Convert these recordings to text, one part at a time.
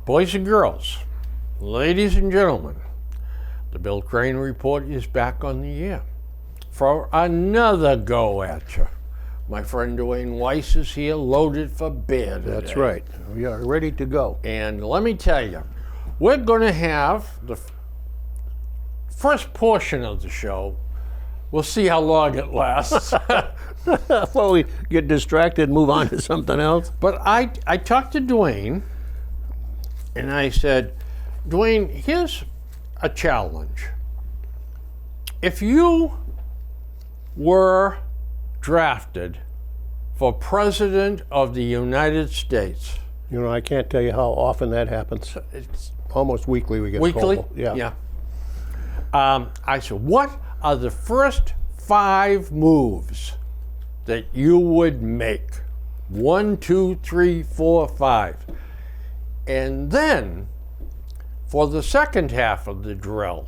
Boys and girls, ladies and gentlemen, the Bill Crane Report is back on the air for another go at you. My friend Dwayne Weiss is here, loaded for bear today. That's right. We are ready to go. And let me tell you, we're going to have the first portion of the show. We'll see how long it lasts. Before we get distracted and move on to something else. But I talked to Dwayne, and I said, Dwayne, here's a challenge. If you were drafted for President of the United States. You know, I can't tell you how often that happens. It's almost weekly we get weekly? called. Yeah. I said, what are the first 5 moves that you would make? 1, 2, 3, 4, 5. And then, for the second half of the drill,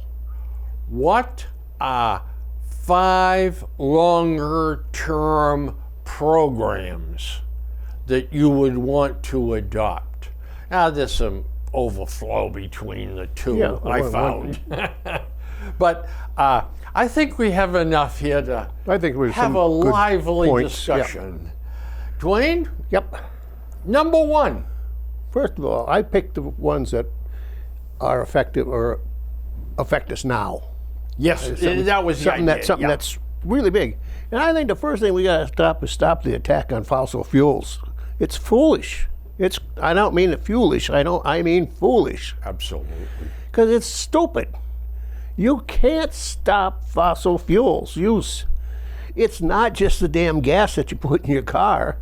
what are 5 longer-term programs that you would want to adopt? Now, there's some overflow between the two, Yeah, I found. But I think we have enough here to have a lively discussion. Yeah. Dwayne? Yep. Number 1. First of all, I picked the ones that are effective or affect us now. Yes, that was something the idea. that's really big. And I think the first thing we got to stop is stop the attack on fossil fuels. It's foolish. I don't mean foolish. I mean foolish. Absolutely. Because it's stupid. You can't stop fossil fuels use. It's not just the damn gas that you put in your car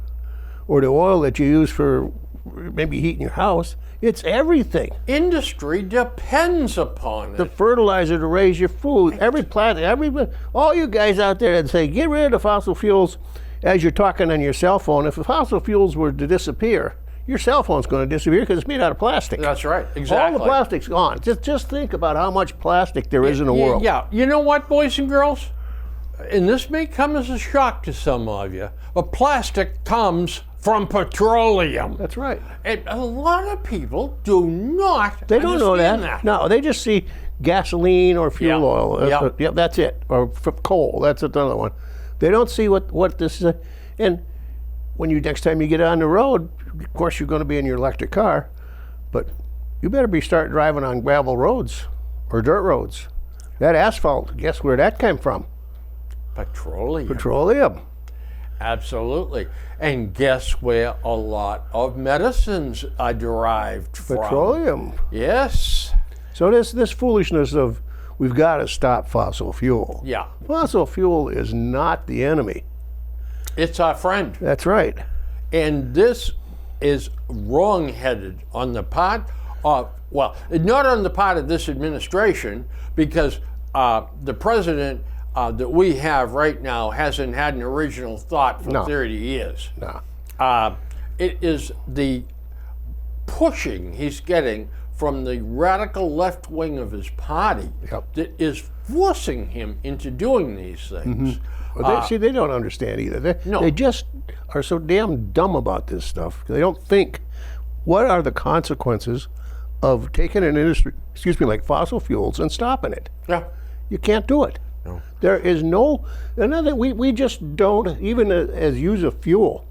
or the oil that you use for maybe heating your house. It's everything. Industry depends upon it. The fertilizer to raise your food, every plant, all you guys out there that say, get rid of the fossil fuels as you're talking on your cell phone. If the fossil fuels were to disappear, your cell phone's going to disappear because it's made out of plastic. That's right, exactly. All the plastic's gone. Just think about how much plastic there is in the world. Yeah, you know what, boys and girls? And this may come as a shock to some of you, but plastic comes from petroleum. That's right. And a lot of people do not They don't know understand that. No, they just see gasoline or fuel oil. Yep, that's it. Or coal. That's another one. They don't see what this is. And when next time you get on the road, of course you're going to be in your electric car, but you better be starting driving on gravel roads or dirt roads. That asphalt, guess where that came from? Petroleum. Absolutely. And guess where a lot of medicines are derived from? Petroleum. Yes. So this foolishness of we've got to stop fossil fuel. Yeah. Fossil fuel is not the enemy. It's our friend. That's right. And this is wrong-headed on the part of, well, not on the part of this administration, because the president that we have right now hasn't had an original thought for 30 years. No. It is the pushing he's getting from the radical left wing of his party that is forcing him into doing these things. Mm-hmm. Well, they don't understand either. They just are so damn dumb about this stuff. They don't think, what are the consequences of taking an industry, like fossil fuels and stopping it? Yeah. You can't do it. No. There is we just don't, even as use of fuel,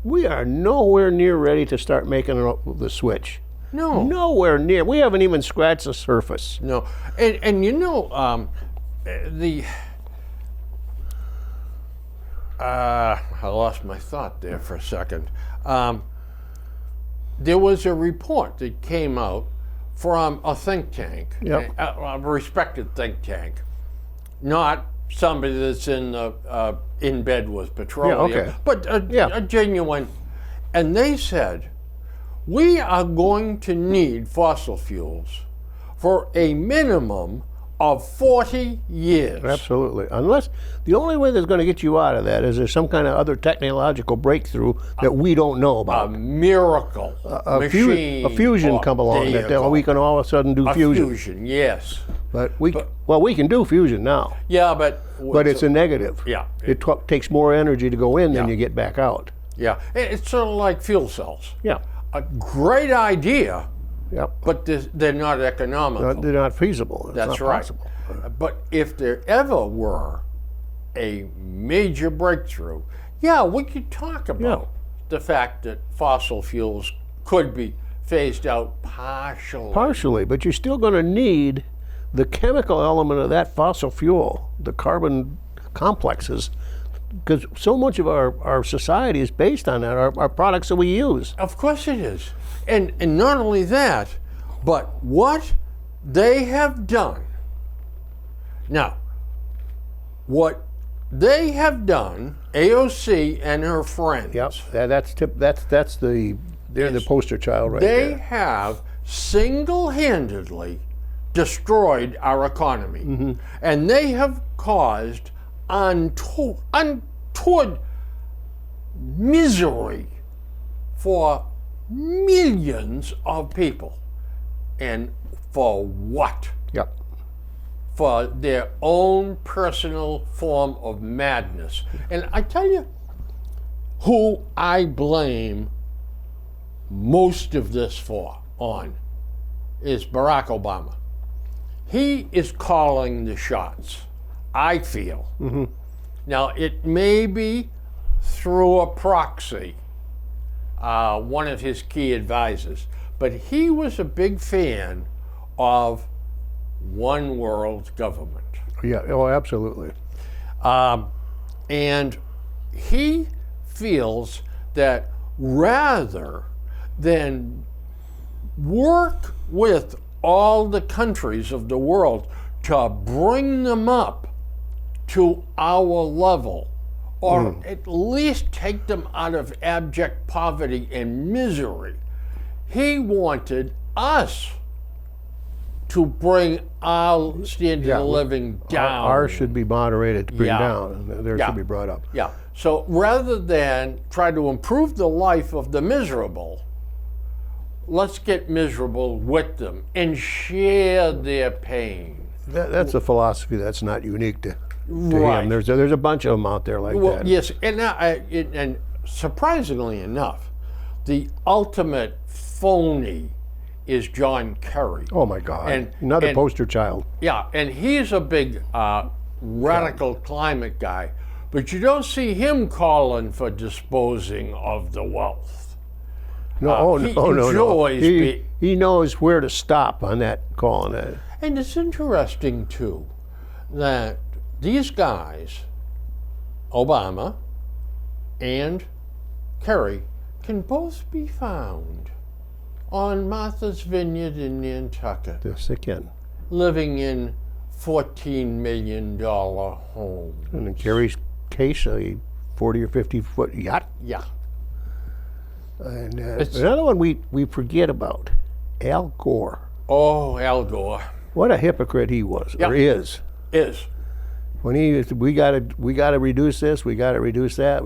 we are nowhere near ready to start making the switch. No. Nowhere near. We haven't even scratched the surface. No. And you know, I lost my thought there for a second. There was a report that came out from a think tank, a respected think tank, not somebody that's in bed with petroleum, but a genuine. And they said, we are going to need fossil fuels for a minimum of 40 years. Absolutely. Unless the only way that's going to get you out of that is there's some kind of other technological breakthrough that we don't know A about. miracle machine. A fusion come along There that you go. we can all of a sudden do A fusion. fusion, yes. But we can do fusion now. Yeah, but But it's a negative. Yeah. It takes more energy to go in than Yeah. you get back out. yeah, it's sort of like fuel cells. Yeah. A great idea, Yep. but they're not economical. They're not feasible. It's That's not right. possible. But if there ever were a major breakthrough, yeah, we could talk about the fact that fossil fuels could be phased out partially. Partially, but you're still going to need the chemical element of that fossil fuel, the carbon complexes, because so much of our society is based on that, our products that we use. Of course it is. And not only that, but what they have done. Now, what they have done, AOC and her friends, Yep, they're the poster child right they there. have single-handedly destroyed our economy. And they have caused untoward misery for millions of people. And for what? Yep. For their own personal form of madness. And I tell you who I blame most of this on is Barack Obama. He is calling the shots, I feel. Now, it may be through a proxy, one of his key advisors, but he was a big fan of one world government. Yeah, oh, absolutely. And he feels that rather than work with all the countries of the world to bring them up to our level, or at least take them out of abject poverty and misery, he wanted us to bring our standard of living down. Ours should be moderated to bring Yeah. down. Theirs Yeah. should be brought up. Yeah. So rather than try to improve the life of the miserable, let's get miserable with them and share their pain. That's a philosophy that's not unique to Right. him. There's a bunch of them out there like Well, that. yes, and surprisingly enough, the ultimate phony is John Kerry. Oh my God! And- Another and- poster child. Yeah, and he's a big radical climate guy, but you don't see him calling for disposing of the wealth. No, he no. enjoys He knows where to stop on that calling it. And it's interesting, too, that these guys, Obama and Kerry, can both be found on Martha's Vineyard in Nantucket, Yes, they can. living in $14 million homes. And in Kerry's case, a 40 or 50 foot yacht. Yeah. And another one we forget about, Al Gore. Oh, Al Gore What a hypocrite he was, or is. is. When we got to reduce this, we got to reduce that,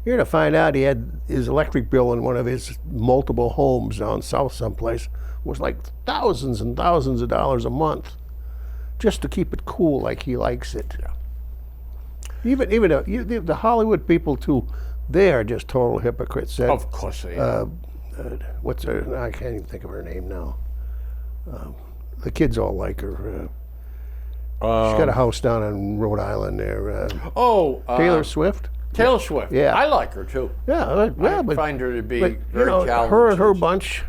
you're to find out he had his electric bill in one of his multiple homes down south someplace was like thousands and thousands of dollars a month, just to keep it cool like he likes it. Yeah. Even the Hollywood people too, they are just total hypocrites. Of course they are. What's her? I can't even think of her name now. The kids all like her. She's got a house down in Rhode Island there. Taylor Swift. Taylor Swift. Yeah. I like her, too. Yeah, I but find her to be But very talented. her and her bunch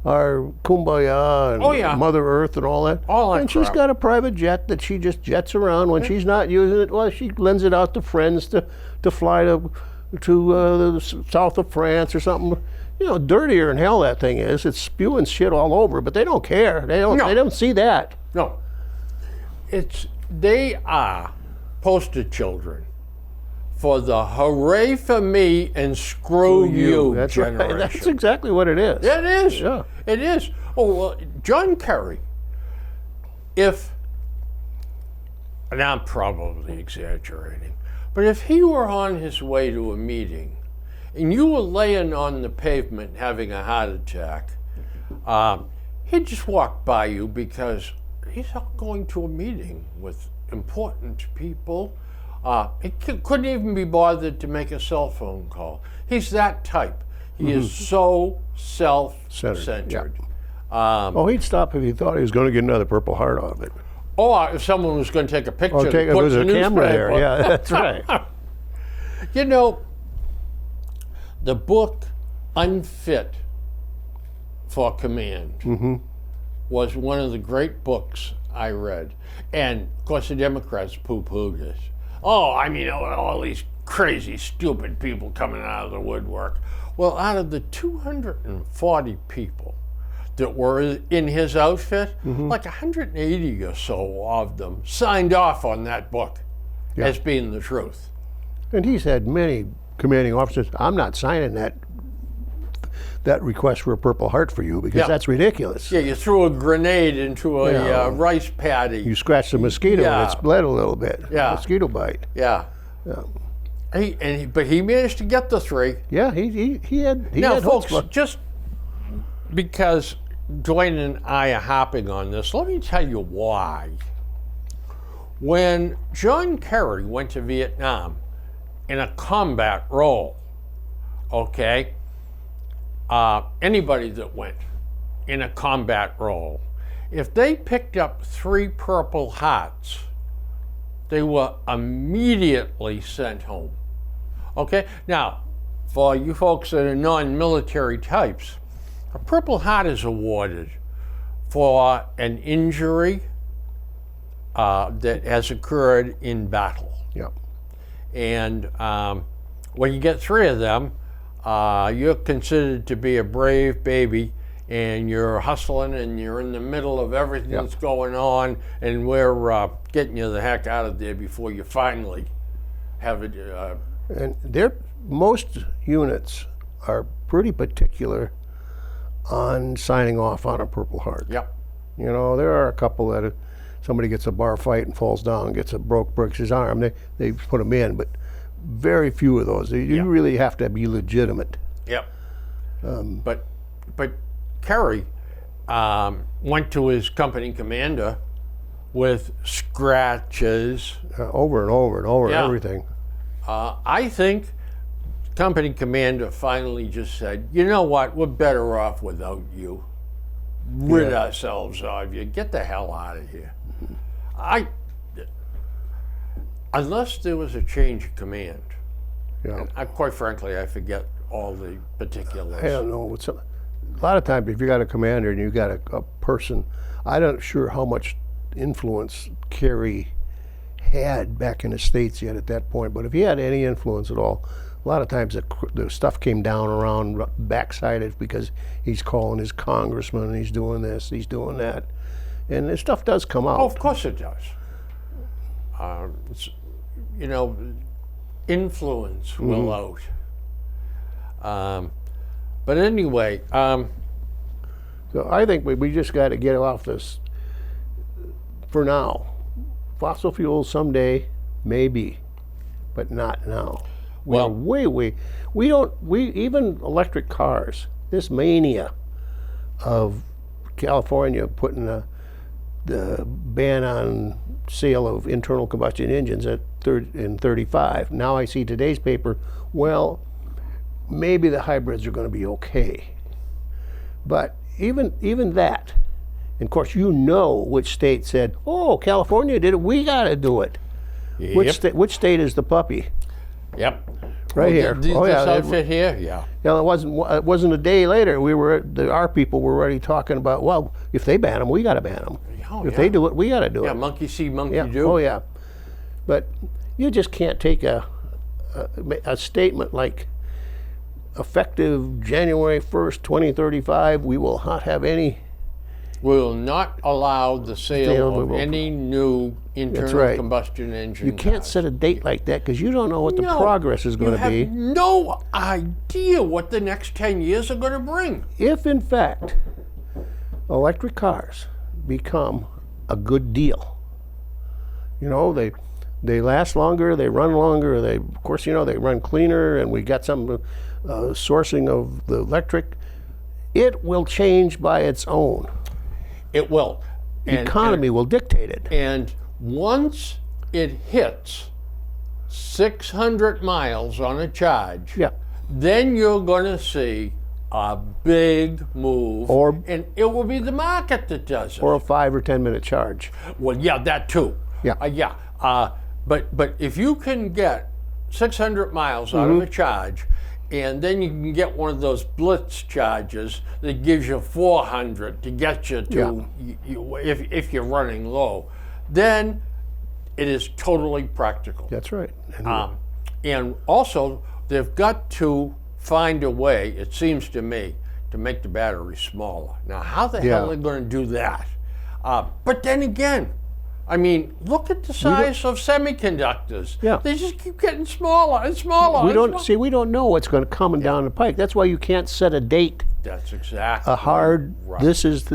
are kumbaya and Oh, yeah. Mother Earth and all that. All that and she's crap. got a private jet that she just jets around when she's not using it. Well, she lends it out to friends to fly to the south of France or something. You know, dirtier than hell that thing is. It's spewing shit all over, but they don't care. They don't. No. They don't see that. No. They are poster children for the hooray for me and screw you That's generation. right. That's exactly what it is. It is. Yeah. It is. Oh, well, John Kerry, if and I'm probably exaggerating, but if he were on his way to a meeting and you were laying on the pavement having a heart attack, he'd just walk by you because he's going to a meeting with important people. He couldn't even be bothered to make a cell phone call. He's that type. He is so self-centered. Yeah. He'd stop if he thought he was going to get another Purple Heart out of it. Or if someone was going to take a picture, Or take, put there's a the camera there. newspaper. Yeah, that's right. You know, the book Unfit for Command was one of the great books I read. And, of course, the Democrats poo-pooed it. Oh, I mean, all these crazy, stupid people coming out of the woodwork. Well, out of the 240 people that were in his outfit, like 180 or so of them signed off on that book as being the truth. And he's had many commanding officers. I'm not signing that request for a Purple Heart for you because that's ridiculous. Yeah, you threw a grenade into a rice paddy. You scratched a mosquito and it's bled a little bit. Yeah. Mosquito bite. Yeah. But he managed to get the 3. Yeah, he had Now, hopes folks, just because Dwayne and I are hopping on this, let me tell you why. When John Kerry went to Vietnam in a combat role, okay, anybody that went in a combat role, if they picked up 3 Purple Hearts, they were immediately sent home. Okay? Now, for you folks that are non-military types, a Purple Heart is awarded for an injury that has occurred in battle. Yeah. And when you get 3 of them, you're considered to be a brave baby, and you're hustling and you're in the middle of everything that's going on, and we're getting you the heck out of there before you finally have it. And most units are pretty particular on signing off on a Purple Heart. Yep. You know, there are a couple that somebody gets a bar fight and falls down, breaks his arm, they put him in, but very few of those. You really have to be legitimate. Yep. But Kerry went to his company commander with scratches. Over and over and over, everything. I think company commander finally just said, you know what, we're better off without you. Rid ourselves of you. Get the hell out of here. Unless there was a change of command. Yeah. Quite frankly, I forget all the particulars. I don't know. A lot of times, if you got a commander and you got a person, I'm not sure how much influence Kerry had back in the States yet at that point, but if he had any influence at all, a lot of times the stuff came down around backsided because he's calling his congressman and he's doing this, he's doing that. And this stuff does come out. Oh, of course it does. You know, influence will out. But anyway. So I think we just got to get off this for now. Fossil fuels someday, maybe, but not now. Well, even electric cars, this mania of California putting the ban on sale of internal combustion engines in 35. Now I see today's paper, well, maybe the hybrids are going to be okay. But even that, and of course you know which state said, oh, California did it, we got to do it. Yep. Which state is the puppy? Yep. Right here. This outfit here? Yeah. Now, it wasn't a day later. Our people were already talking about, well, if they ban them, we got to ban them. If they do it, we got to do it. Yeah, monkey see, monkey Yeah. do. Oh, yeah. But you just can't take a statement like, effective January 1st, 2035, we will not have any. We will not allow the sale of any new internal combustion engine. You can't set a date like that because you don't know what the progress is going to be. You have no idea what the next 10 years are going to bring. If, in fact, electric cars become a good deal, You know, they last longer, they run longer. They, of course, you know, they run cleaner, and we got some sourcing of the electric. It will change by its own. It will. The economy will dictate it. And once it hits 600 miles on a charge, Yeah. then you're going to see a big move. And it will be the market that does it. Or a 5 or 10 minute charge. Well, yeah, that too. Yeah. But if you can get 600 miles out of a charge, and then you can get one of those blitz charges that gives you 400 to get you to, if you're running low, then it is totally practical. That's right. And also, they've got to find a way, it seems to me, to make the battery smaller. Now, how the hell are they going to do that? But then again, I mean, look at the size of semiconductors. Yeah. They just keep getting smaller and smaller. We don't know what's going to come down the pike. That's why you can't set a date. That's exactly A hard. right. This is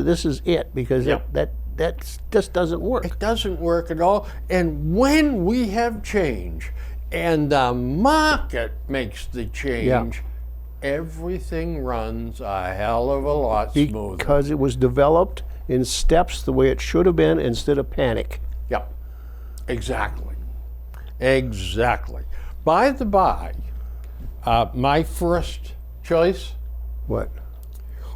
it, because that just doesn't work. It doesn't work at all. And when we have change, and the market makes the change, everything runs a hell of a lot smoother. Because it was developed in steps the way it should have been, instead of panic. Yep, exactly. By the by, my first choice, What?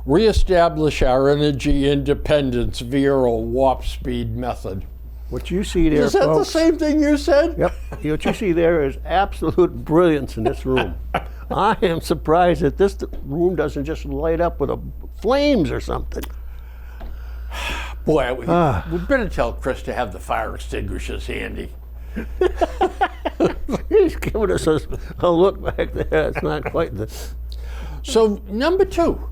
reestablish our energy independence via a warp speed method. What you see there, Is that folks, the same thing you said? Yep. What you see there is absolute brilliance in this room. I am surprised that this room doesn't just light up with flames or something. Boy, we better tell Chris to have the fire extinguishers handy. He's giving us a look back there. It's not quite the. So, number 2.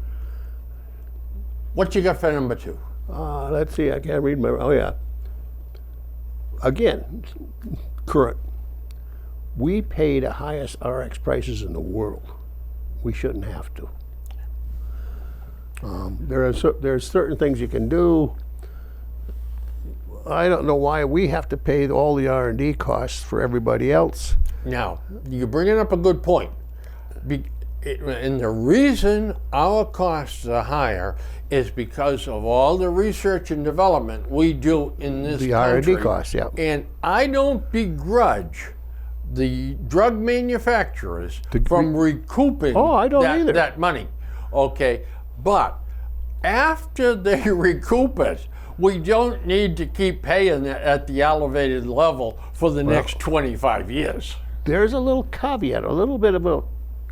What you got for number 2? Let's see. I can't read my. Oh yeah. Again, current. We pay the highest RX prices in the world. We shouldn't have to. There's certain things you can do. I don't know why we have to pay all the R&D costs for everybody else. Now, you're bringing up a good point. And the reason our costs are higher is because of all the research and development we do in this The country. R&D costs, yeah. And I don't begrudge the drug manufacturers from recouping I don't either. that money. Okay, but after they recoup it, we don't need to keep paying it at the elevated level for the next 25 years. There's a little caveat, a little bit of a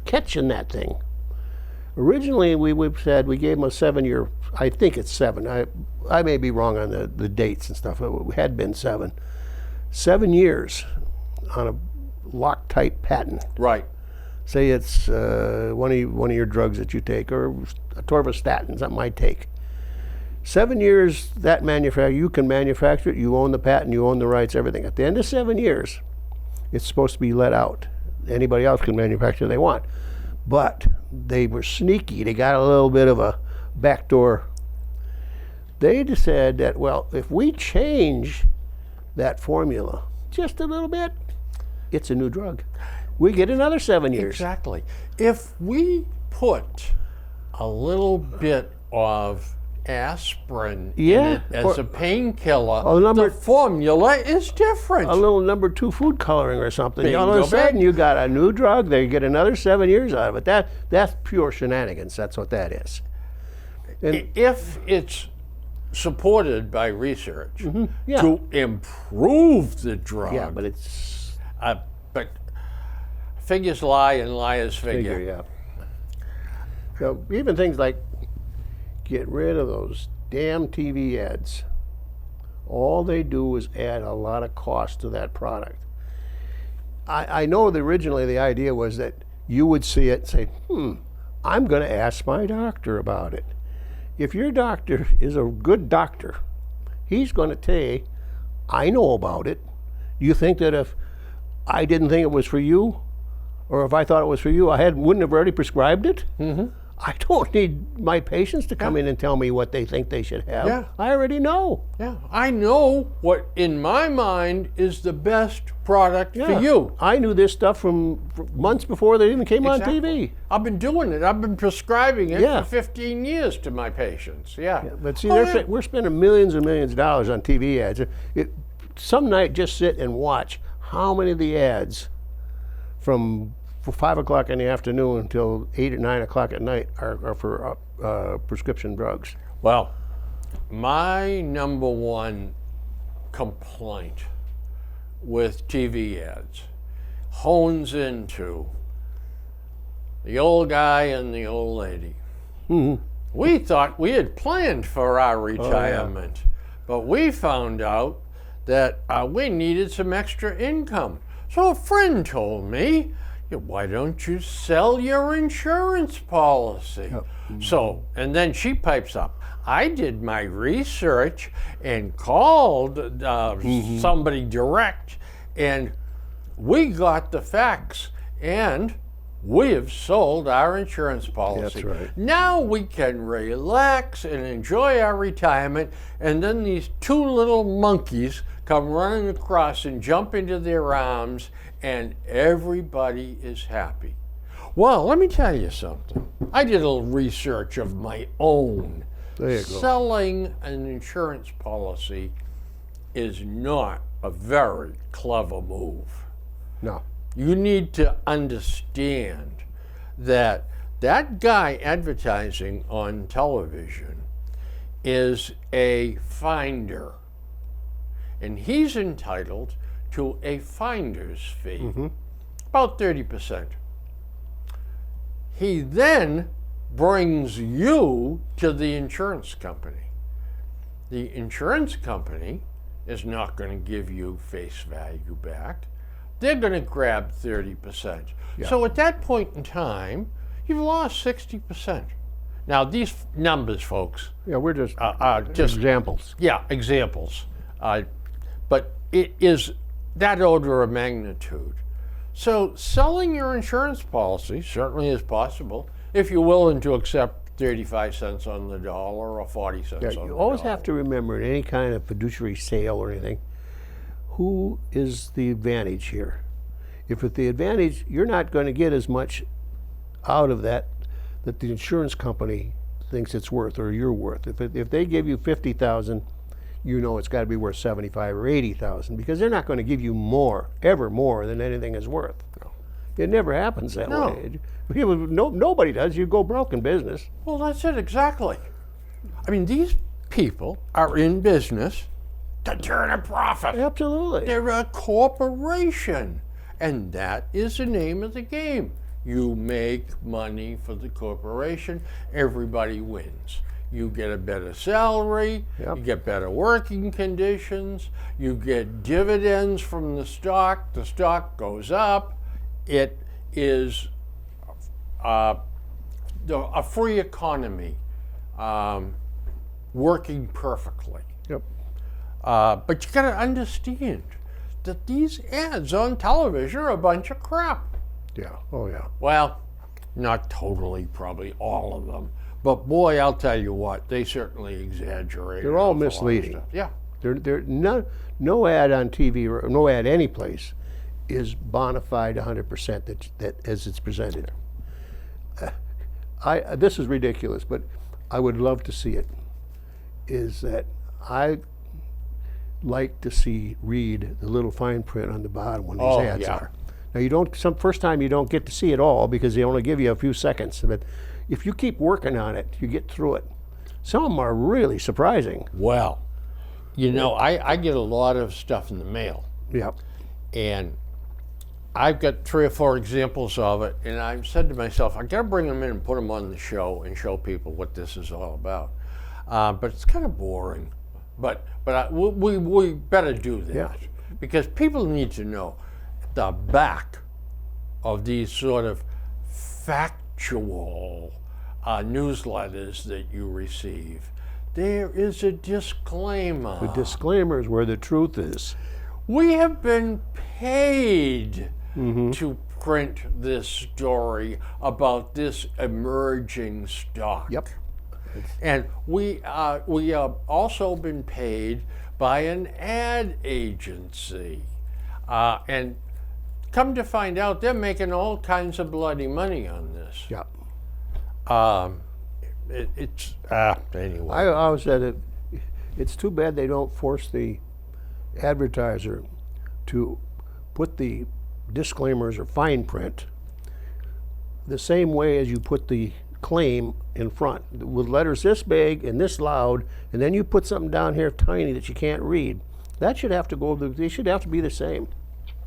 catch in that thing. Originally, we said we gave them a 7-year, I think it's 7. I may be wrong on the dates and stuff. It had been 7. 7 years on a Loctite patent. Right. Say it's one of your drugs that you take, or atorvastatin, something I take. 7 years, that you can manufacture it, you own the patent, you own the rights, everything. At the end of 7 years, it's supposed to be let out. Anybody else can manufacture they want. But they were sneaky. They got a little bit of a backdoor. They just said that, well, if we change that formula just a little bit, it's a new drug. We get another 7 years. Exactly. If we put a little bit of aspirin in it as a painkiller, the formula is different. A little number 2 food coloring or something. Bingo, All of a sudden, you got a new drug. They get another 7 years out of it. That's pure shenanigans. That's what that is. And if it's supported by research Yeah. to improve the drug, yeah, but it's but figures lie and liars figure. yeah. So even things like get rid of those damn TV ads. All they do is add a lot of cost to that product. I know that originally the idea was that you would see it and say, I'm going to ask my doctor about it. If your doctor is a good doctor, he's going to say, I know about it. You think that if I didn't think it was for you, or if I thought it was for you, wouldn't have already prescribed it? I don't need my patients to come in and tell me what they think they should have. Yeah. I already know. Yeah, I know what in my mind is the best product for you. I knew this stuff from months before they even came on Exactly. TV. I've been doing it. I've been prescribing it Yeah. for 15 years to my patients. Yeah. But see, Oh, yeah. we're spending millions and millions of dollars on TV ads. Some night, just sit and watch how many of the ads from 5 o'clock in the afternoon until 8 or 9 o'clock at night are for prescription drugs. Well, my number one complaint with TV ads hones into the old guy and the old lady. Mm-hmm. We thought we had planned for our retirement, but we found out that we needed some extra income. So a friend told me, why don't you sell your insurance policy? So, and then she pipes up, I did my research and called somebody direct, and we got the facts, and we have sold our insurance policy. That's right. Now we can relax and enjoy our retirement, and then these two little monkeys come running across and jump into their arms, and everybody is happy. Well, let me tell you something. I did a little research of my own. There you go. Selling an insurance policy is not a very clever move. No. You need to understand that that guy advertising on television is a finder, and he's entitled to a finder's fee, about 30%. He then brings you to the insurance company. The insurance company is not going to give you face value back. They're going to grab 30%. So at that point in time, you've lost 60%. Now these numbers, folks, Yeah, we're just just examples. yeah, examples. But it is that order of magnitude. So selling your insurance policy certainly is possible if you're willing to accept 35 cents on the dollar or 40 cents on the dollar. You always have to remember in any kind of fiduciary sale or anything, who is the advantage here? If it's the advantage, you're not going to get as much out of that the insurance company thinks it's worth or you're worth. If they give you $50,000, you know it's got to be worth $75,000 or $80,000 because they're not going to give you more, ever more than anything is worth. No. It never happens that way. Nobody does. You go broke in business. Well, that's it, exactly. I mean, these people are in business to turn a profit. Absolutely. They're a corporation, and that is the name of the game. You make money for the corporation, everybody wins. You get a better salary, you get better working conditions, you get dividends from the stock goes up. It is a free economy working perfectly. Yep. But you gotta understand that these ads on television are a bunch of crap. Yeah. Oh, yeah. Well, not totally, probably all of them. But boy, I'll tell you what, they certainly exaggerate. They're all misleading. Yeah. They're no ad on TV or no ad any place is bona fide 100% that as it's presented. This is ridiculous, but I would love to see it. Is that I like to read the little fine print on the bottom when these ads are. Now you don't. First time you don't get to see it all because they only give you a few seconds. But if you keep working on it, you get through it. Some of them are really surprising. Well, you know, I get a lot of stuff in the mail. Yep. And I've got 3 or 4 examples of it, and I've said to myself, I got to bring them in and put them on the show and show people what this is all about. But it's kind of boring. But we better do that because people need to know the back of these sort of factual newsletters that you receive. There is a disclaimer. The disclaimer is where the truth is. We have been paid to print this story about this emerging stock. Yep. And we have also been paid by an ad agency. And come to find out, they're making all kinds of bloody money on this. Yep. Anyway. I always said it. It's too bad they don't force the advertiser to put the disclaimers or fine print the same way as you put the claim in front, with letters this big and this loud, and then you put something down here tiny that you can't read. That should have to go. They should have to be the same.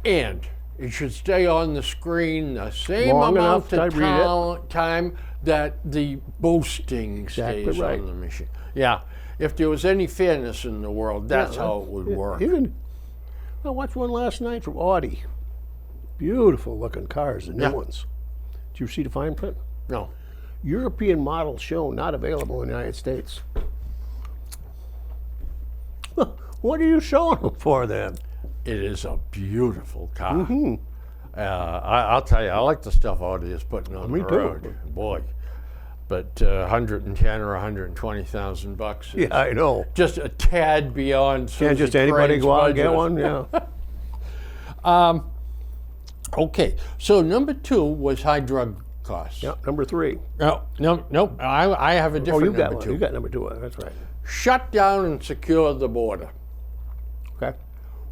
And it should stay on the screen the same Long amount enough of to read time that the boasting Exactly stays right. on the machine. Yeah. If there was any fairness in the world, that's how it would work. Even I watched one last night from Audi. Beautiful looking cars, the new Yeah. ones. Did you see the fine print? No. European model shown, not available in the United States. What are you showing them for then? It is a beautiful car. Mm-hmm. I'll tell you, I like the stuff Audi is putting on Me the too. road. Boy. But 110 or 120,000 bucks is Yeah, I know. just a tad beyond Can't Susie just anybody Crane's go out and get budget. one? Yeah. Okay, so number 2 was high drug costs. Yeah. Number 3. No. I have a Oh, different you got number one. 2. You got number 2. That's right. Shut down and secure the border. Okay.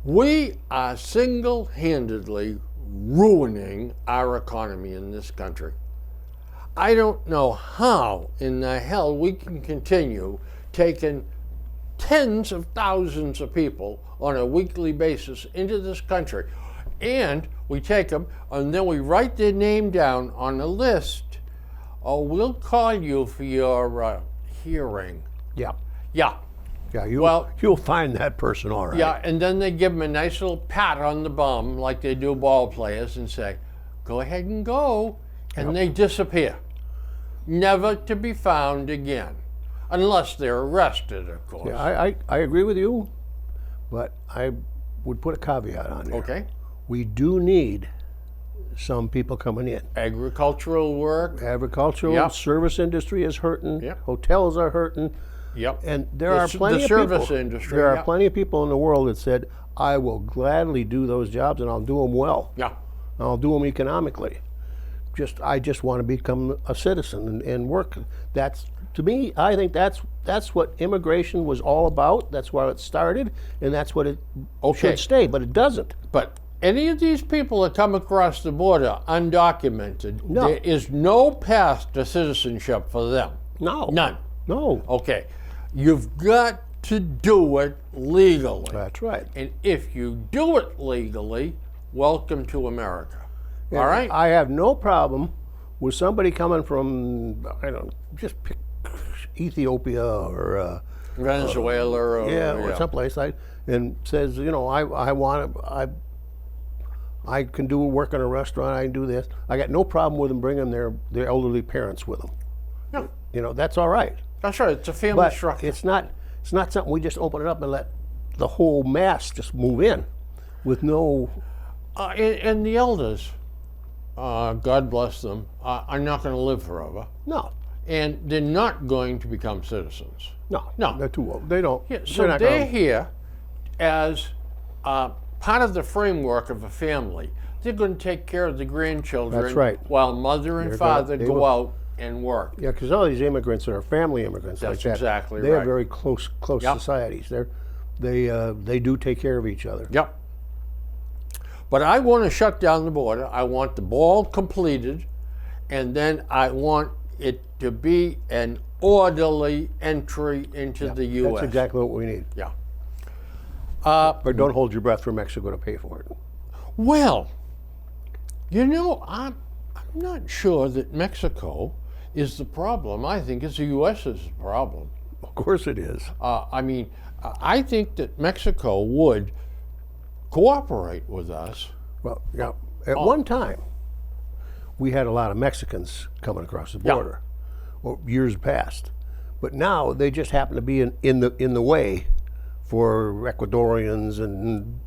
We are single-handedly ruining our economy in this country. I don't know how in the hell we can continue taking tens of thousands of people on a weekly basis into this country. And we take them and then we write their name down on a list. Oh, we'll call you for your hearing. Yeah. Yeah. Yeah. You'll find that person all right. Yeah, and then they give them a nice little pat on the bum like they do ball players and say, go ahead and go. And they disappear. Never to be found again. Unless they're arrested, of course. Yeah, I agree with you, but I would put a caveat on there. Okay. We do need some people coming in. Agricultural work. Agricultural, Yep. service industry is hurting. Yep. Hotels are hurting. Yep. And there The are s- plenty the of service people. industry, There are yeah. plenty of people in the world that said, "I will gladly do those jobs, and I'll do them well. Yeah. I'll do them economically. I just want to become a citizen and work." That's, to me, I think that's what immigration was all about. That's why it started, and that's what it Okay. should stay. But it doesn't. But any of these people that come across the border undocumented, No. there is no path to citizenship for them. No. None. No. Okay. You've got to do it legally. That's right. And if you do it legally, welcome to America. All right? I have no problem with somebody coming from, I don't know, just pick Ethiopia or Venezuela or, or someplace like, and says, I can do work in a restaurant. I can do this. I got no problem with them bringing their elderly parents with them. Yeah, That's all right. that's right. It's a family But structure. it's not something we just open it up and let the whole mass just move in with no. And the elders, God bless them, are not going to live forever. No. And they're not going to become citizens. No. No. They're too old. They don't. Yeah, so not they're gonna- here as part of the framework of a family. They're going to take care of the grandchildren That's right. while mother and They're father they go will. out and work. Yeah, because all these immigrants that are family immigrants That's like that, exactly they right. have very close Yep. societies. They do take care of each other. Yep. But I want to shut down the border. I want the ball completed, and then I want it to be an orderly entry into the U.S. That's exactly what we need. Yeah. But don't hold your breath for Mexico to pay for it. Well, I'm not sure that Mexico is the problem. I think it's the U.S. is the problem. Of course it is. I think that Mexico would cooperate with us. Well, yeah. At one time, we had a lot of Mexicans coming across the Yeah. border, years past. But now they just happen to be in the way for Ecuadorians and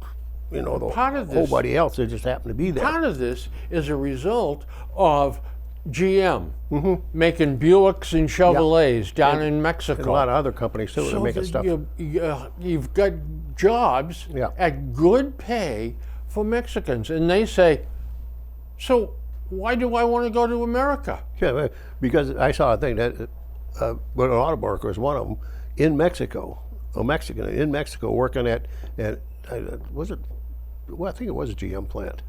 you know, the part of this- whole body else. They just happen to be there. Part of this is a result of GM making Buicks and Chevrolets down in Mexico. And a lot of other companies too are making that stuff. You've got jobs Yeah. at good pay for Mexicans, and they say, so why do I want to go to America? Yeah, because I saw a thing that an auto worker was one of them in Mexico, a Mexican in Mexico working at was it? Well, I think it was a GM plant.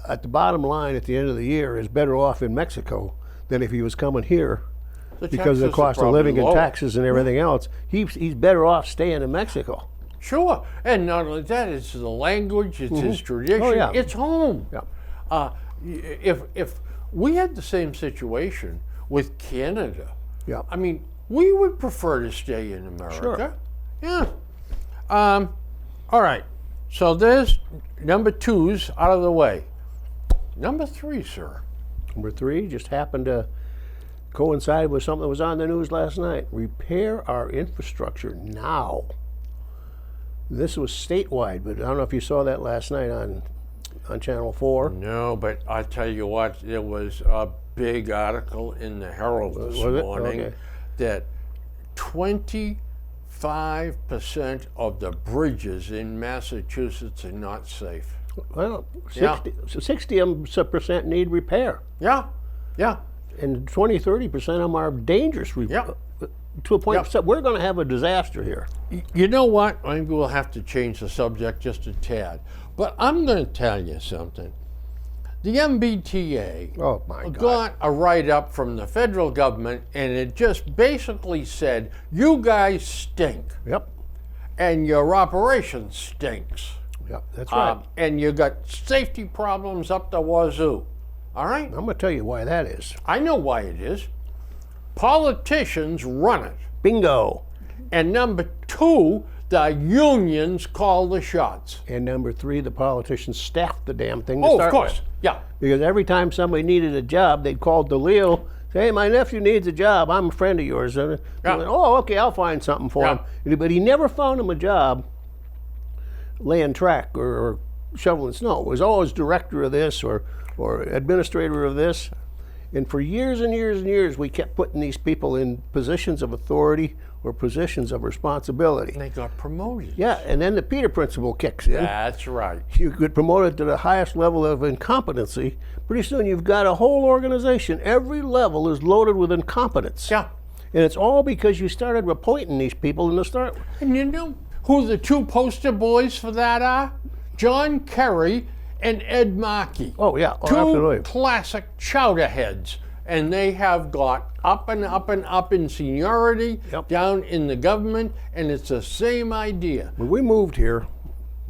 At the bottom line, at the end of the year, is better off in Mexico than if he was coming here, The because of the taxes are cost of probably living and lower. taxes and everything else. He's better off staying in Mexico. Sure, and not only that, it's the language, it's his tradition, Oh, yeah. it's home. Yeah. If we had the same situation with Canada, Yeah. I mean, we would prefer to stay in America. Yeah. All right. So there's number 2's out of the way. Number 3, sir. Number 3 just happened to coincide with something that was on the news last night. Repair our infrastructure now. This was statewide, but I don't know if you saw that last night on Channel 4. No, but I tell you what, there was a big article in the Herald this Was it? morning Okay. that 25% of the bridges in Massachusetts are not safe. Well, Yeah. 60% need repair, Yeah, yeah. and 30% of them are dangerous. Yeah. To a point, Yeah. so we're going to have a disaster here. You know what? Maybe we'll have to change the subject just a tad. But I'm going to tell you something. The MBTA Oh my God! got a write-up from the federal government, and it just basically said, you guys stink, Yep, and your operation stinks. yep, that's right. And you got safety problems up the wazoo. All right? I'm going to tell you why that is. I know why it is. Politicians run it. Bingo. And number 2, the unions call the shots. And number 3, the politicians staffed the damn thing to Oh, of start course. with. Yeah. Because every time somebody needed a job, they'd call DeLeo, say, hey, my nephew needs a job. I'm a friend of yours. And Yeah. went, oh, okay, I'll find something for Yeah. him. But he never found him a job laying track or shoveling snow. It was always director of this or administrator of this. And for years and years and years, we kept putting these people in positions of authority or positions of responsibility. And they got promoted. Yeah, and then the Peter principle kicks in. That's right. You get promoted to the highest level of incompetency. Pretty soon you've got a whole organization. Every level is loaded with incompetence. Yeah. And it's all because you started appointing these people in the start. And you know who the 2 poster boys for that are? John Kerry and Ed Markey. Oh, yeah, oh, 2 absolutely. classic chowderheads. And they have got up and up and up in seniority, Yep. down in the government, and it's the same idea. When we moved here,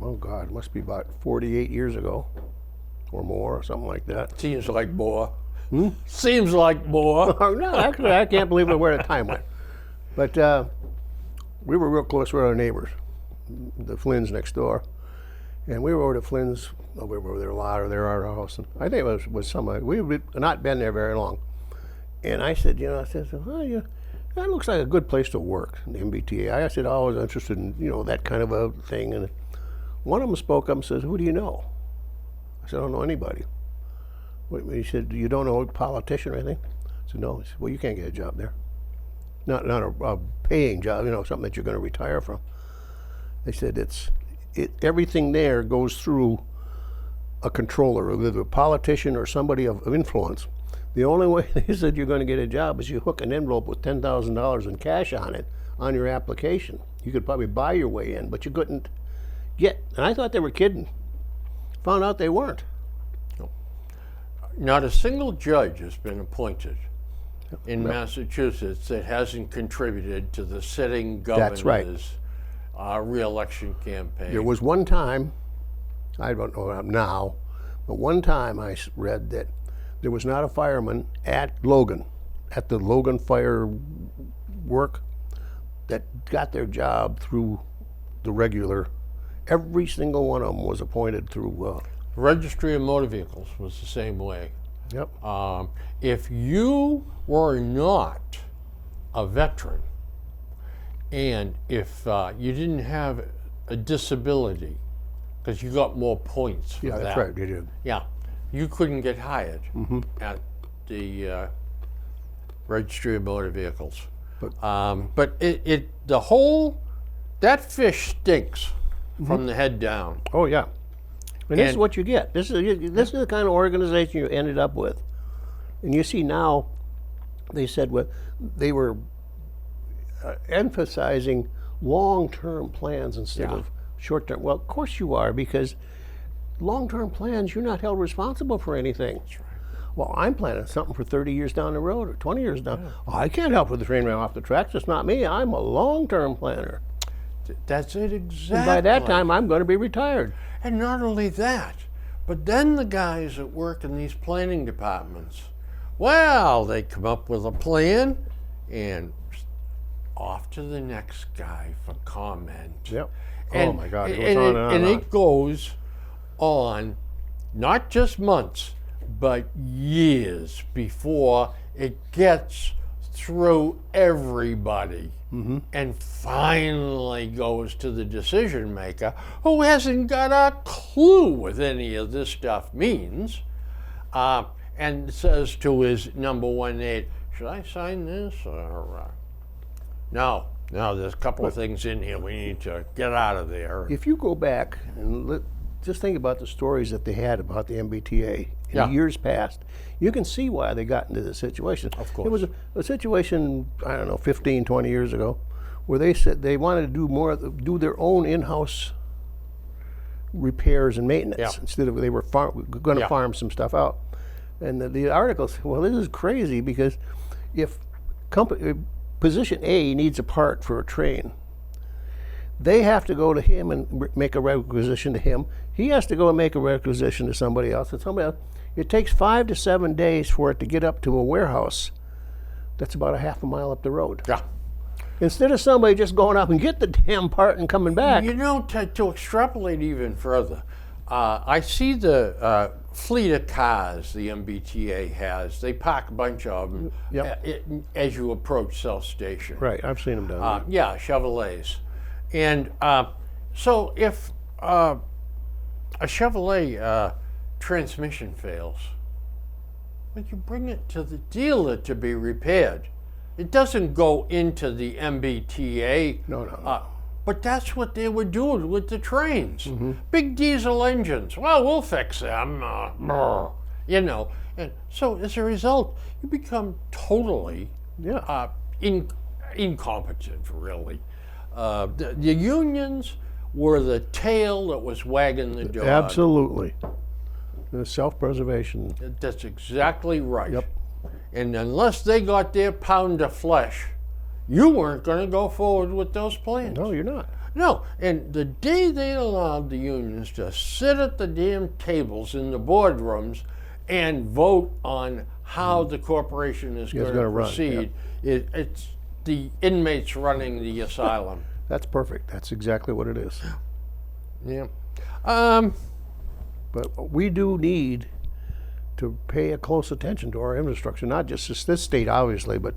oh God, it must be about 48 years ago or more, or something like that. Seems like more. Seems like more. Oh, no, actually, I can't believe where the time went. But we were real close with our neighbors, the Flynn's next door. And we were over to Flynn's, we were over there a lot, or there at our house. And I think it was somebody, we've not been there very long. And I said, oh, yeah, that looks like a good place to work, the MBTA. I said, I was interested in, that kind of a thing. And one of them spoke up and says, who do you know? I said, I don't know anybody. He said, you don't know a politician or anything? I said, no. He said, well, you can't get a job there. Not a paying job, something that you're going to retire from. They said, everything there goes through a controller, either a politician or somebody of influence. The only way they said you're going to get a job is you hook an envelope with $10,000 in cash on it on your application. You could probably buy your way in, but you couldn't get. And I thought they were kidding. Found out they weren't. Not a single judge has been appointed in Massachusetts that hasn't contributed to the sitting That's right. governor's re-election campaign. There was one time, I don't know now, but one time I read that there was not a fireman at the Logan Fire Work, that got their job through the regular. Every single one of them was appointed through. Registry of Motor Vehicles was the same way. Yep. If you were not a veteran, and if you didn't have a disability, because you got more points for Yeah, that. that's right. They did. Yeah, you couldn't get hired at the Registry of Motor Vehicles. But that fish stinks from the head down. Oh yeah. And this is And- what you get. This is the kind of organization you ended up with. And you see now, they said they were emphasizing long-term plans instead Yeah. of short-term. Well, of course you are, because long-term plans, you're not held responsible for anything. That's right. Well, I'm planning something for 30 years down the road or 20 years down. Oh, I can't help with the train ran off the tracks. It's not me. I'm a long-term planner. That's it exactly. And by that time, I'm going to be retired. And not only that, but then the guys that work in these planning departments, well, they come up with a plan and off to the next guy for comment. Yep. And, Oh my God, it goes and, on it, and on and and on. it goes on not just months, but years before it gets through everybody and finally goes to the decision maker who hasn't got a clue what any of this stuff means, and says to his number one aide, should I sign this or no, there's a couple of things in here we need to get out of there. If you go back and just think about the stories that they had about the MBTA in Yeah. years past, you can see why they got into this situation. Of course. It was a situation, I don't know, 15, 20 years ago, where they said they wanted to do their own in-house repairs and maintenance Yeah. instead of they were going to Yeah. farm some stuff out. And the article said, well, this is crazy, because if position A needs a part for a train, they have to go to him and make a requisition to him. He has to go and make a requisition to somebody else. And somebody else. It takes 5 to 7 days for it to get up to a warehouse that's about a half a mile up the road. Yeah. Instead of somebody just going up and get the damn part and coming back. You know, to extrapolate even further, I see the fleet of cars the MBTA has. They park a bunch of them as you approach South Station. Right, I've seen them down there. Yeah, Chevrolets. And so if a Chevrolet transmission fails, well, you bring it to the dealer to be repaired. It doesn't go into the MBTA. No. But that's what they were doing with the trains. Big diesel engines. Well, we'll fix them. You know. And so as a result, you become totally incompetent, really. The unions were the tail that was wagging the dog. Absolutely. The self-preservation. That's exactly right. Yep. And unless they got their pound of flesh, you weren't going to go forward with those plans. No, you're not. No, and the day they allowed the unions to sit at the damn tables in the boardrooms and vote on how the corporation is going to gonna run, proceed, it's the inmates running the asylum. That's perfect. That's exactly what it is. Yeah. But we do need to pay a close attention to our infrastructure, not just this state, obviously, but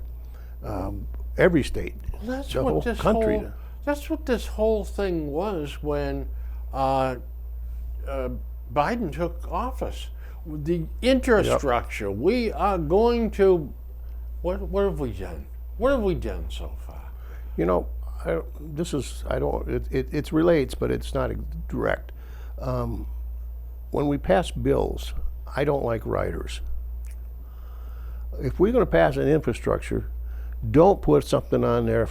every state, That's the what whole this country. whole. That's what this whole thing was when Biden took office. The infrastructure. We are going to. What have we done? What have we done so far? You know, it relates, but it's not direct. When we pass bills, I don't like riders. If we're going to pass an infrastructure, don't put something on there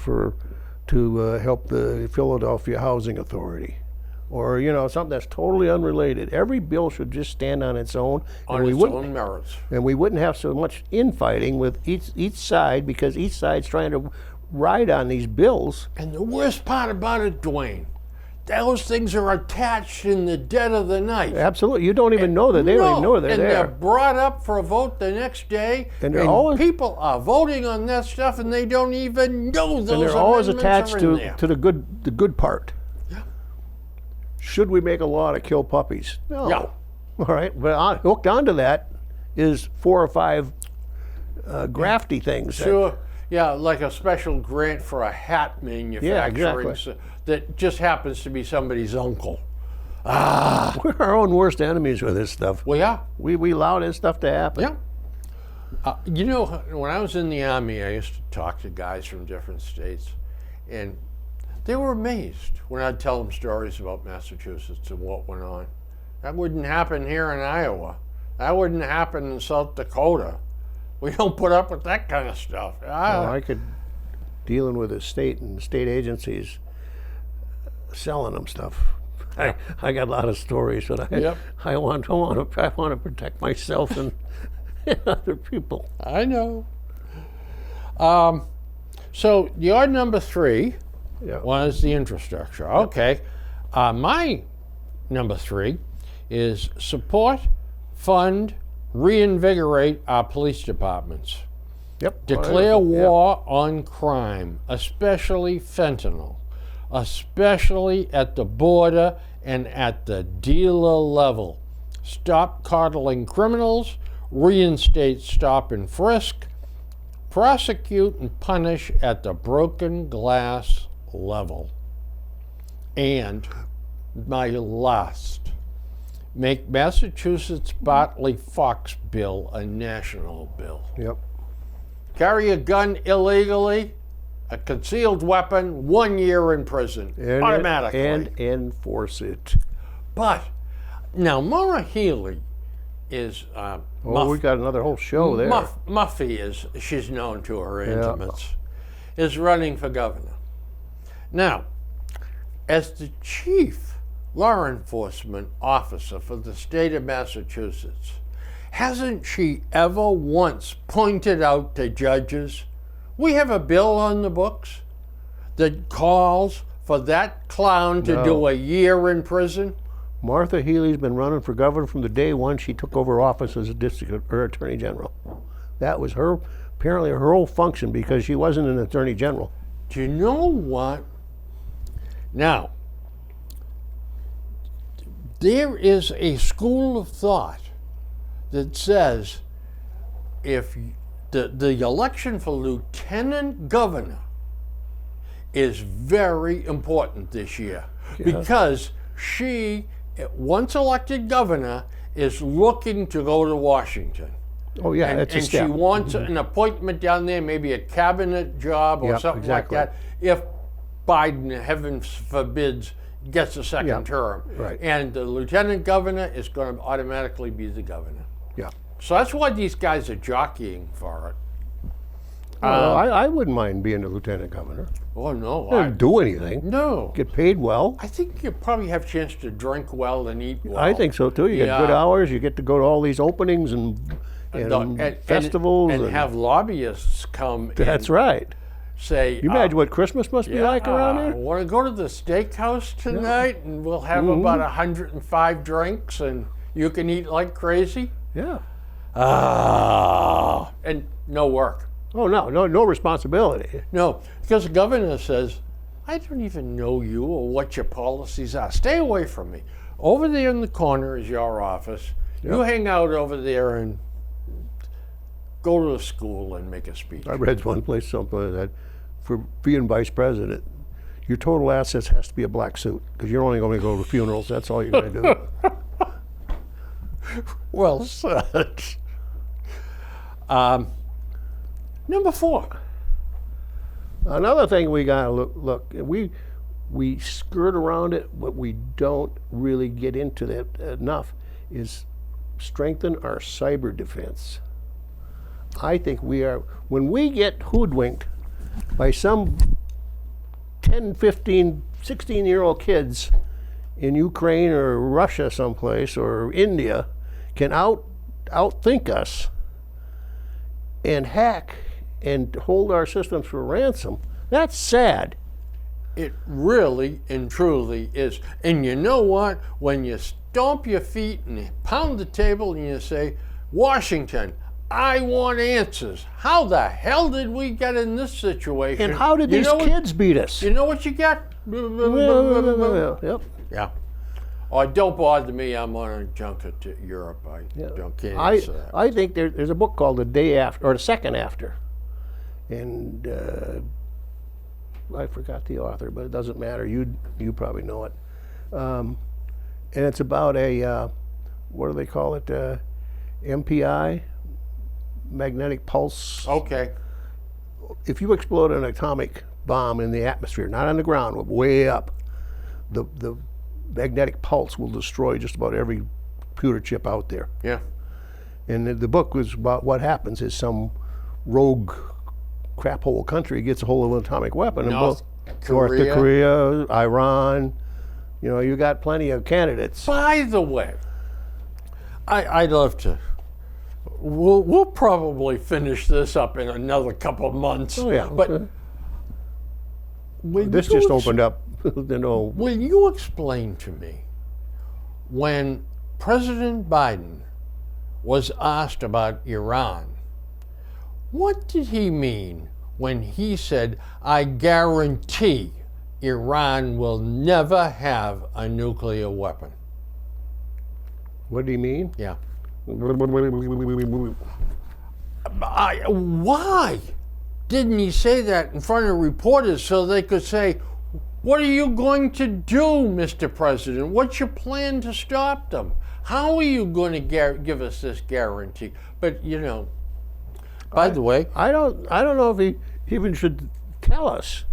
to help the Philadelphia Housing Authority, or something that's totally unrelated. Every bill should just stand on its own, On its own merits. and we wouldn't have so much infighting with each side, because each side's trying to ride on these bills. And the worst part about it, Dwayne, those things are attached in the dead of the night. Absolutely, you don't even know that they don't even know they're and there. they're brought up for a vote the next day, And they're always- people are voting on that stuff, and they don't even know those And they're always amendments attached are in there. to the good part. Yeah. Should we make a law to kill puppies? No. Yeah. All right, but hooked onto that is 4 or 5 grafty things. Sure. Yeah, like a special grant for a hat manufacturing exactly. that just happens to be somebody's uncle. We're our own worst enemies with this stuff. Well, yeah. We allow this stuff to happen. Yeah. You know, when I was in the Army, I used to talk to guys from different states, and they were amazed when I'd tell them stories about Massachusetts and what went on. That wouldn't happen here in Iowa. That wouldn't happen in South Dakota. We don't put up with that kind of stuff. I could, dealing with the state and state agencies, selling them stuff. I got a lot of stories, but I want to protect myself and other people. I know. So your number 3 was the infrastructure. Okay. My number 3 is support, fund, reinvigorate our police departments. Yep. Declare war on crime, especially fentanyl, especially at the border and at the dealer level. Stop coddling criminals, reinstate stop and frisk, prosecute and punish at the broken glass level. And my last, make Massachusetts Bartley-Fox bill a national bill. Yep. Carry a gun illegally, a concealed weapon, 1 year in prison, automatically. And enforce it. But now Maura Healey is we got another whole show there. Muffy, is she's known to her intimates, is running for governor. Now, as the chief law enforcement officer for the state of Massachusetts, hasn't she ever once pointed out to judges, we have a bill on the books that calls for that clown to do a year in prison? Martha Healy's been running for governor from the day one she took over office as a district or attorney general. That was her, apparently her whole function, because she wasn't an attorney general. Do you know what? Now, there is a school of thought that says if the election for lieutenant governor is very important this year, because she, once elected governor, is looking to go to Washington. Oh yeah, and, that's a and step. she wants an appointment down there, maybe a cabinet job or something exactly. like that, if Biden, heaven forbids, gets a second term. Right. And the lieutenant governor is going to automatically be the governor. Yeah. So that's why these guys are jockeying for it. Well, I wouldn't mind being a lieutenant governor. Oh, no. Don't do anything. No. Get paid well. I think you probably have a chance to drink well and eat well. I think so too. You get good hours. You get to go to all these openings and festivals. And have lobbyists come That's right. Say, you imagine what Christmas must be like around here? Want to go to the steakhouse tonight and we'll have about 105 drinks and you can eat like crazy? Yeah. And no work. Oh, no responsibility. No, because the governor says, I don't even know you or what your policies are. Stay away from me. Over there in the corner is your office. Yep. You hang out over there and go to a school and make a speech. I read one place something like that. For being vice president, your total assets has to be a black suit because you're only going to go to funerals. That's all you're going to do. Well said. Number 4. Another thing we got to look. We skirt around it, but we don't really get into that enough. Is strengthen our cyber defense. I think when we get hoodwinked by some 10, 15, 16-year-old kids in Ukraine or Russia someplace or India can outthink us and hack and hold our systems for ransom, that's sad. It really and truly is. And you know what? When you stomp your feet and you pound the table and you say, Washington, I want answers. How the hell did we get in this situation? And how did these kids beat us? You know what you get? Yep. Yeah. Oh, don't bother me. I'm on a junket to Europe. Can't answer that. I think there's a book called The Day After, or The Second After. And I forgot the author, but it doesn't matter. You probably know it. and it's about a what do they call it? MPI, magnetic pulse. Okay. If you explode an atomic bomb in the atmosphere, not on the ground, but way up, the magnetic pulse will destroy just about every computer chip out there. Yeah. And the book was about what happens is some rogue crap hole country gets a hold of an atomic weapon. North North Korea. Korea, Iran, you got plenty of candidates. By the way, I'd love to. We'll probably finish this up in another couple of months. Oh yeah, But when this you just ex- opened up. Will you explain to me when President Biden was asked about Iran, what did he mean when he said, "I guarantee Iran will never have a nuclear weapon"? What do you mean? Yeah. Why didn't he say that in front of reporters so they could say, "What are you going to do, Mr. President? What's your plan to stop them? How are you going to give us this guarantee?" But by the way, I don't know if he even should tell us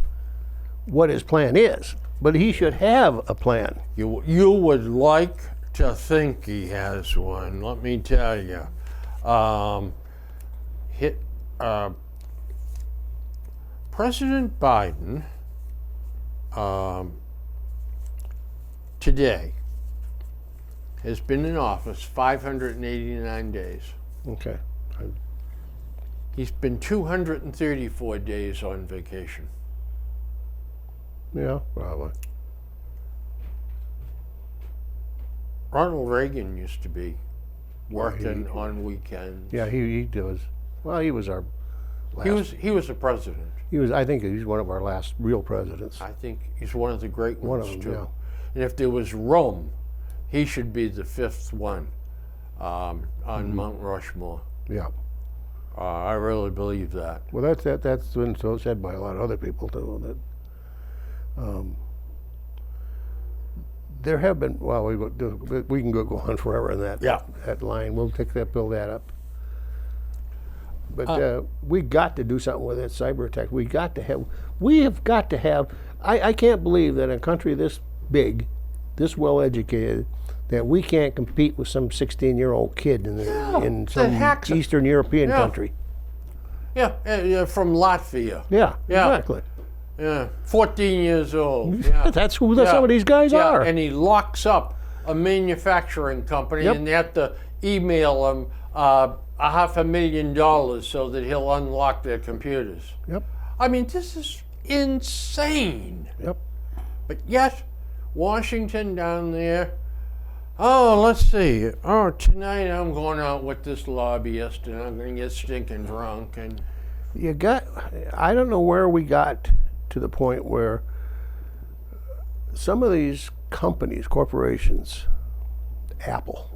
what his plan is, but he should have a plan. you would like to think he has one. Let me tell you. President Biden today has been in office 589 days. Okay. He's been 234 days on vacation. Yeah, probably. Ronald Reagan used to be working on weekends. Yeah, he does. Well, he was our last. He was the president. I think he's one of our last real presidents. I think he's one of the great One ones of them, too. yeah. And if there was Rome, he should be the fifth one on Mount Rushmore. Yeah. I really believe that. Well, that's been so said by a lot of other people too. That there have been. Well, we can go on forever in that that line. We'll build that up. But we got to do something with that cyber attack. We have got to have. I can't believe that a country this big, this well educated, that we can't compete with some 16-year-old kid in some Eastern European country. Yeah, from Latvia. Yeah, exactly. Yeah, 14 years old. Yeah. That's who some of these guys are. And he locks up a manufacturing company, and they have to email him $500,000 so that he'll unlock their computers. Yep. I mean, this is insane. Yep. But yet, Washington down there. Oh, let's see. Oh, tonight I'm going out with this lobbyist, and I'm going to get stinking drunk. And I don't know where we got to the point where some of these companies, corporations, Apple,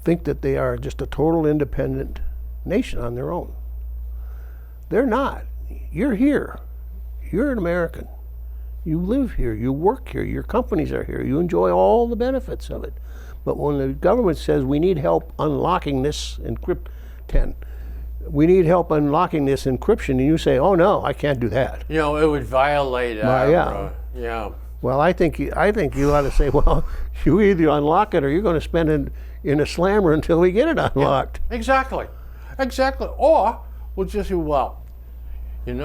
think that they are just a total independent nation on their own. They're not. You're here. You're an American. You live here. You work here. Your companies are here. You enjoy all the benefits of it. But when the government says we need help unlocking this we need help unlocking this encryption, and you say, "Oh no, I can't do that." it would violate our. Yeah. Well, I think you ought to say, "Well, you either unlock it or you're going to spend it in a slammer until we get it unlocked." Yeah, exactly. Or we'll just say, "Well, did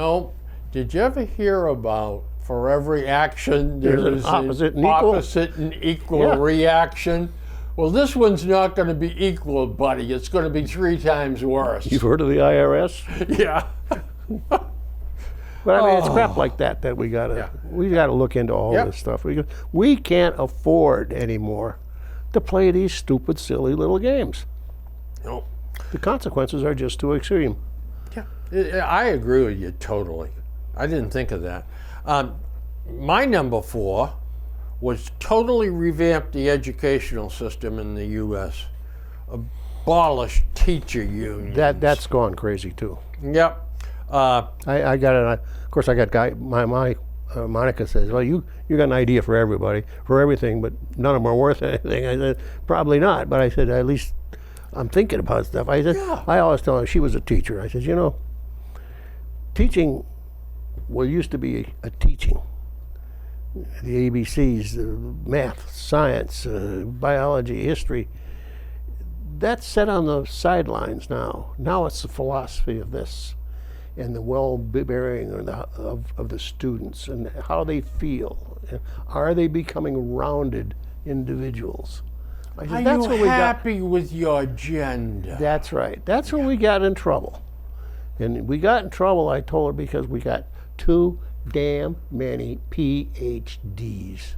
you ever hear about for every action There's an opposite and equal reaction?" Well, this one's not going to be equal, buddy. It's going to be 3 times worse. You've heard of the IRS? Yeah. But I mean, it's crap like that we gotta look into all this stuff. We can't afford anymore to play these stupid, silly little games. No. The consequences are just too extreme. Yeah, I agree with you totally. I didn't think of that. My number 4 was totally revamp the educational system in the U.S. Abolish teacher unions. That's gone crazy too. Yep. I got it. Of course, I got my Monica says, well, you got an idea for everybody, for everything, but none of them are worth anything. I said, probably not. But I said, at least I'm thinking about stuff. I said, Yeah. I always tell her, she was a teacher. I said, teaching, well, used to be a teaching. The ABCs, math, science, biology, history, that's set on the sidelines now. Now it's the philosophy of this and the well-being of the students and how they feel. Are they becoming rounded individuals? I said, Are you happy with your gender? That's right. That's when we got in trouble. And we got in trouble, I told her, because we got too damn many PhDs.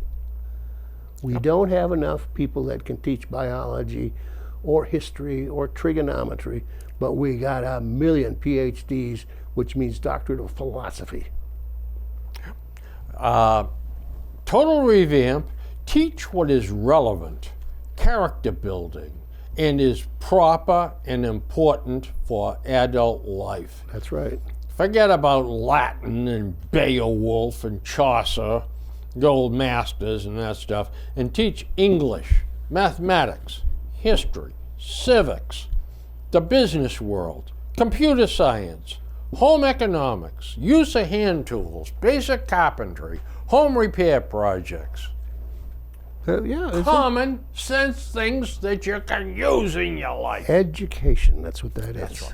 We don't have enough people that can teach biology or history or trigonometry, but we got a million PhDs, which means doctorate of philosophy. Total revamp, teach what is relevant, character building, and is proper and important for adult life. That's right. Forget about Latin and Beowulf and Chaucer, the old masters and that stuff, and teach English, mathematics, history, civics, the business world, computer science, home economics, use of hand tools, basic carpentry, home repair projects. Common sense things that you can use in your life. Education, that's what that is. That's right.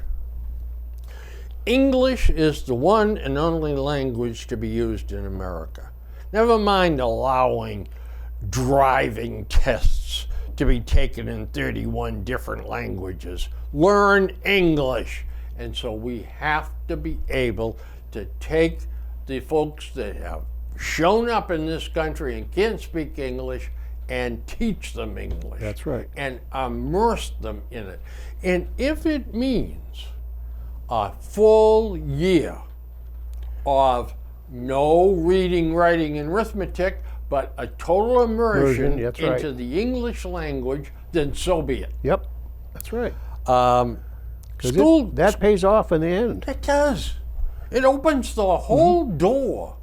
English is the one and only language to be used in America. Never mind allowing driving tests to be taken in 31 different languages. Learn English. And so we have to be able to take the folks that have shown up in this country and can't speak English and teach them English. That's right. And immerse them in it. And if it means a full year of no reading, writing, and arithmetic, but a total immersion into the English language, then so be it. Yep, that's right. School that pays off in the end. It does. It opens the whole door.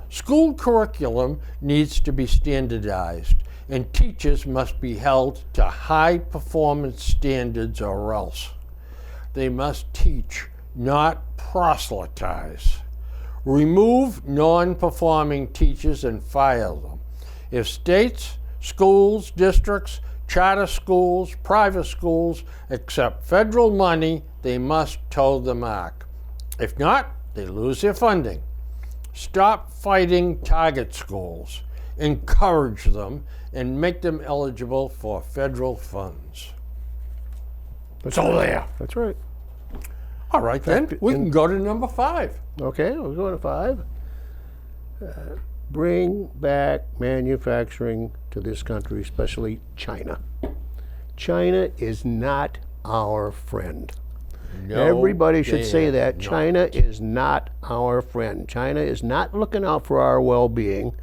School curriculum needs to be standardized, and teachers must be held to high performance standards or else. They must teach, not proselytize. Remove non-performing teachers and fire them. If states, schools, districts, charter schools, private schools accept federal money, they must toe the mark. If not, they lose their funding. Stop fighting target schools. Encourage them and make them eligible for federal funds. That's So right. there. That's right. All right, then we can go to number 5. Okay, we're going to 5. Bring back manufacturing to this country, especially China. China is not our friend. No, Everybody should say they're that. not. China is not our friend. China is not looking out for our well-being.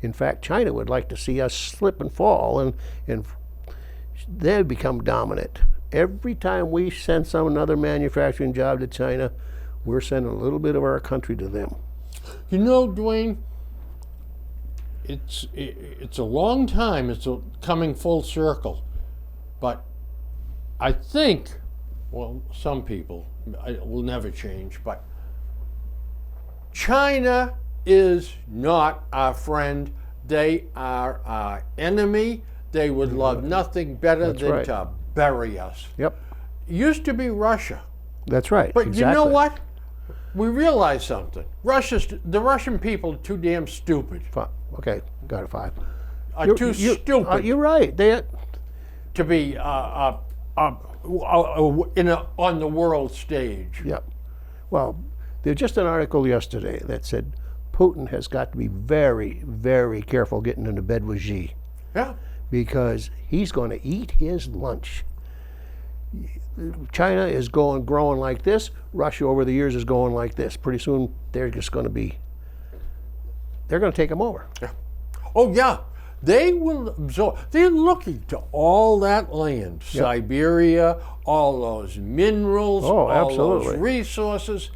In fact, China would like to see us slip and fall, and they'd become dominant. Every time we send another manufacturing job to China, we're sending a little bit of our country to them. You know, Dwayne, it's a long time. It's coming full circle, but I think, well, some people, it will never change, but China is not our friend. They are our enemy. They would love nothing better than right. to bury us. Yep, It used to be Russia. that's right. But exactly. you know what? We realized something. The Russian people are too damn stupid. Okay, got a 5. Are too stupid You're right. to be on the world stage. Yep. Well, there's just an article yesterday that said Putin has got to be very, very careful getting into bed with Xi, Yeah. because he's going to eat his lunch. China is growing like this. Russia over the years is going like this. Pretty soon they're going to take them over. Yeah. Oh yeah. They will absorb. They're looking to all that land, Siberia, all those minerals, all absolutely. those resources,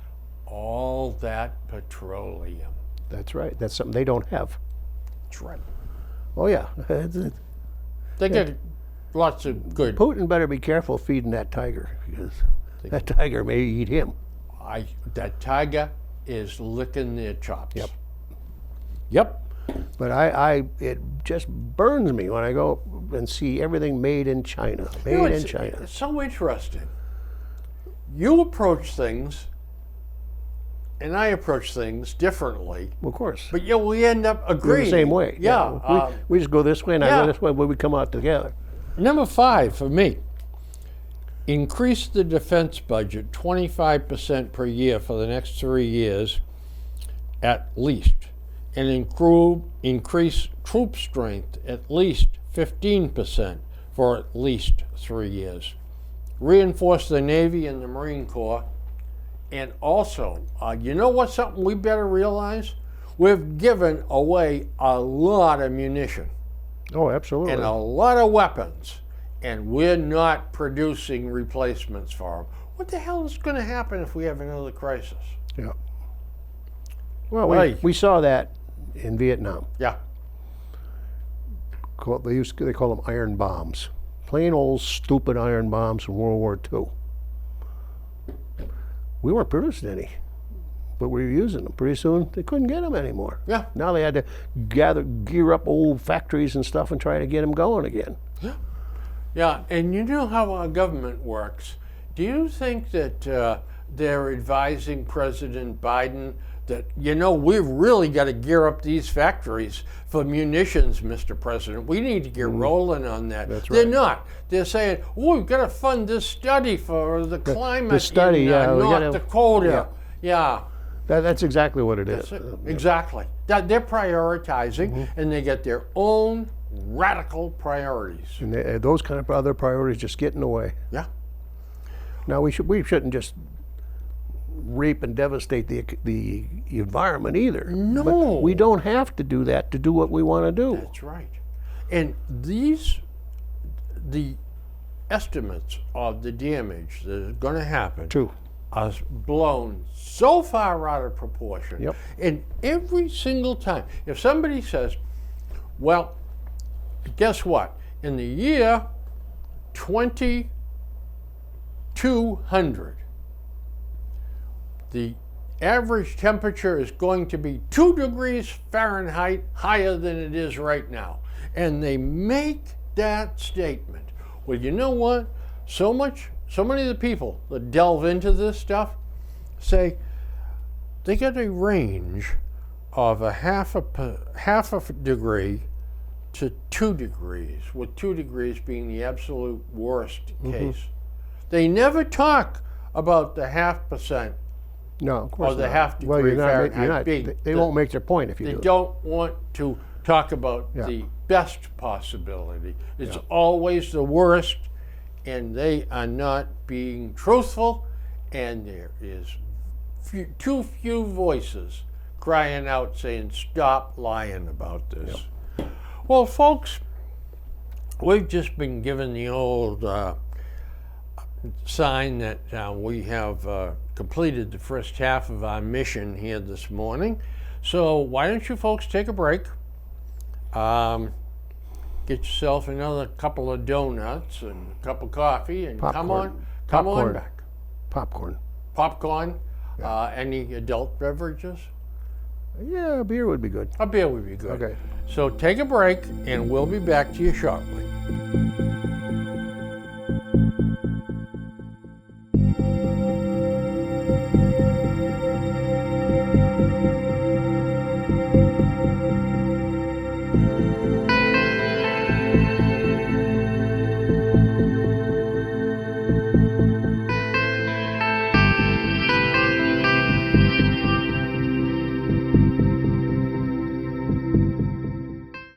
all that petroleum. That's right. That's something they don't have. That's right. Oh yeah. They get lots of good. Putin better be careful feeding that tiger, because that tiger may eat him. That tiger is licking their chops. Yep. Yep. But it just burns me when I go and see everything made in China. Made in China. It's so interesting. You approach things, and I approach things differently. Of course. But yeah, we end up We're agreeing. the same way. Yeah. We just go this way and I yeah. go this way, but we come out together. Number 5 for me. Increase the defense budget 25% per year for the next 3 years at least, and increase troop strength at least 15% for at least 3 years. Reinforce the Navy and the Marine Corps. And also, you know what's something we better realize? We've given away a lot of munition Oh, absolutely. and a lot of weapons, and we're not producing replacements for them. What the hell is going to happen if we have another crisis? Yeah. Well, Right. we saw that in Vietnam. Yeah. They call them iron bombs. Plain old stupid iron bombs from World War II. We weren't producing any, but we were using them. Pretty soon, they couldn't get them anymore. Yeah. Now they had to gear up old factories and stuff and try to get them going again. Yeah, and you know how our government works. Do you think that they're advising President Biden that, we've really got to gear up these factories for munitions, Mr. President? We need to get rolling on that. That's They're right. not. They're saying, we've got to fund this study for the climate the study, in yeah, we North gotta- Dakota. Yeah. That's exactly what it is. Exactly. That they're prioritizing, and they get their own radical priorities. And those kind of other priorities just get in the way. Yeah. Now we shouldn't just rape and devastate the environment either. No. But we don't have to do that to do what we want to do. That's right. And the estimates of the damage that is going to happen True. are blown so far out of proportion. Yep. And every single time, if somebody says, well, guess what? In the year 2200, the average temperature is going to be 2 degrees Fahrenheit higher than it is right now. And they make that statement. Well, you know what? So many of the people that delve into this stuff say they get a range of a half a degree to 2 degrees, with 2 degrees being the absolute worst case. They never talk about the 0.5%. No, of course Or the not. half Well, degree you're Fahrenheit not, being they won't make their point if you They do. don't want to talk about Yeah. the best possibility. It's always the worst, and they are not being truthful, and there is too few voices crying out saying, stop lying about this. Well, folks, we've just been given the old sign that we have completed the first half of our mission here this morning. So why don't you folks take a break, get yourself another couple of donuts and a cup of coffee, and come on Popcorn. back. Popcorn. Any adult beverages? Yeah, a beer would be good. A beer would be good. Okay. So take a break, and we'll be back to you shortly.